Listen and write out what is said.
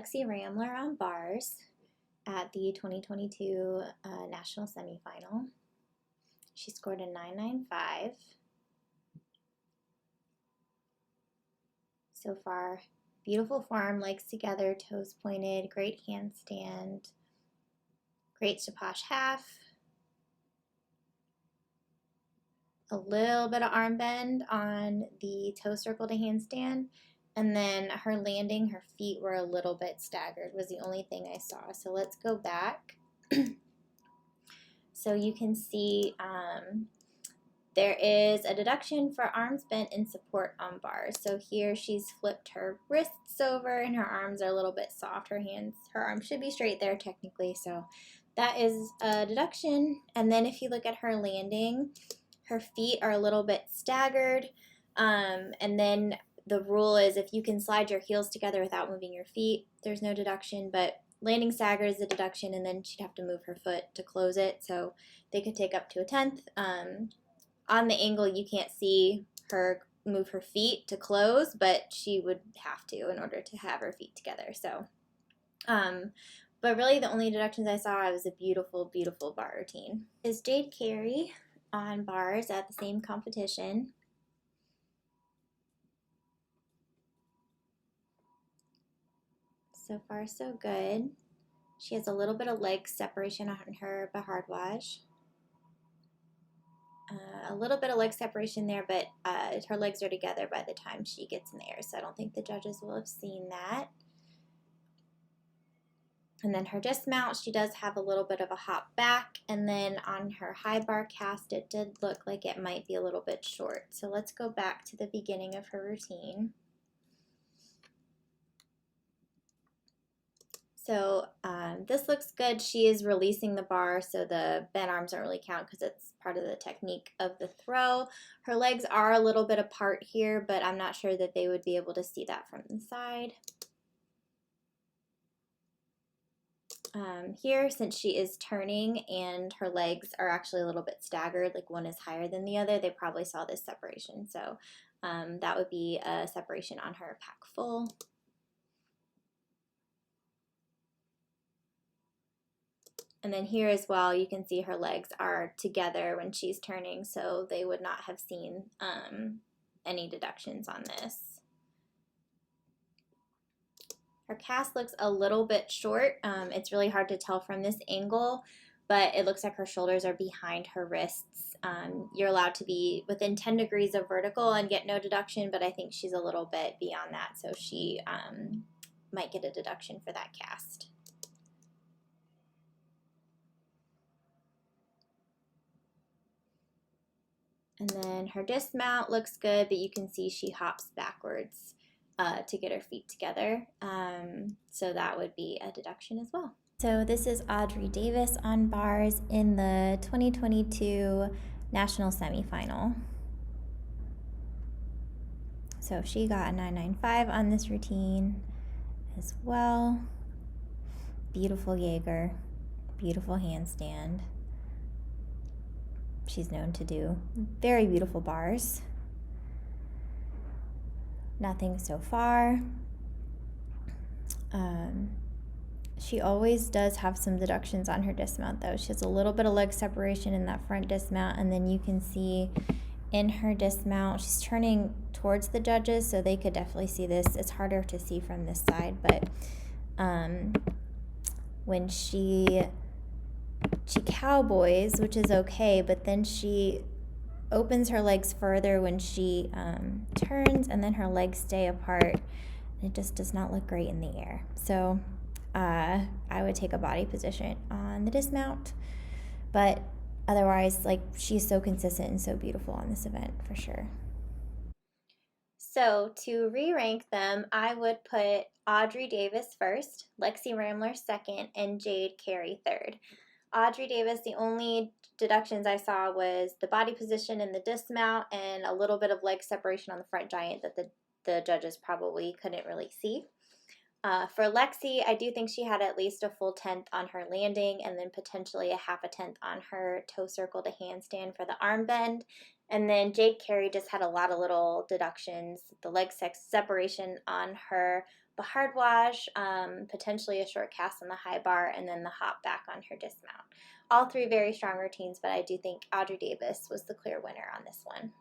Lexi RAMLER on bars at the 2022 National Semifinal. She scored a 9.95. So far, beautiful form, legs together, toes pointed, great handstand, great Shapash half, a little bit of arm bend on the toe circle to handstand, and then her landing, her feet were a little bit staggered was the only thing I saw. So let's go back. So you can see there is a deduction for arms bent in support on bars. So here she's flipped her wrists over and her arms are a little bit soft. Her arms should be straight there technically. So that is a deduction. And then if you look at her landing, her feet are a little bit staggered. And then the rule is if you can slide your heels together without moving your feet, there's no deduction. But landing stagger is a deduction, and then she'd have to move her foot to close it. So they could take up to a 10th. On the angle, you can't see her move her feet to close, but she would have to in order to have her feet together. So, but really the only deductions I saw was a beautiful, beautiful bar routine. Is Jade Carey on bars at the same competition. So far, so good. She has a little bit of leg separation on her Bhardwaj. A little bit of leg separation there, but her legs are together by the time she gets in the air, so I don't think the judges will have seen that. And then her dismount, she does have a little bit of a hop back, and then on her high bar cast, it did look like it might be a little bit short. So let's go back to the beginning of her routine. So this looks good. She is releasing the bar, so the bent arms don't really count because it's part of the technique of the throw. Her legs are a little bit apart here, but I'm not sure that they would be able to see that from the side. Here, since she is turning and her legs are actually a little bit staggered, like one is higher than the other, they probably saw this separation. So that would be a separation on her pack full. And then here as well, you can see her legs are together when she's turning, so they would not have seen any deductions on this. Her cast looks a little bit short. It's really hard to tell from this angle, but it looks like her shoulders are behind her wrists. You're allowed to be within 10 degrees of vertical and get no deduction, but I think she's a little bit beyond that, so she might get a deduction for that cast. And then her dismount looks good, but you can see she hops backwards to get her feet together. So that would be a deduction as well. So this is Audrey DAVIS on bars in the 2022 National Semifinal. So she got a 9.95 on this routine as well. Beautiful Jaeger, beautiful handstand. She's known to do very beautiful bars. Nothing so far. She always does have some deductions on her dismount though. She has a little bit of leg separation in that front dismount, and then you can see in her dismount, she's turning towards the judges, so they could definitely see this. It's harder to see from this side, but when she cowboys, which is okay, but then she opens her legs further when she turns, and then her legs stay apart. It just does not look great in the air. So I would take a body position on the dismount, but otherwise, like, she's so consistent and so beautiful on this event for sure. So to re-rank them, I would put Audrey DAVIS first, Lexi RAMLER second, and Jade Carey third. Audrey DAVIS, the only deductions I saw was the body position and the dismount and a little bit of leg separation on the front giant that the judges probably couldn't really see. For Lexi, I do think she had at least a full 10th on her landing and then potentially a half a 10th on her toe circle to handstand for the arm bend. And then Jade Carey just had a lot of little deductions, the leg separation on her Bhardwaj, potentially a short cast on the high bar, and then the hop back on her dismount. All three very strong routines, but I do think Audrey Davis was the clear winner on this one.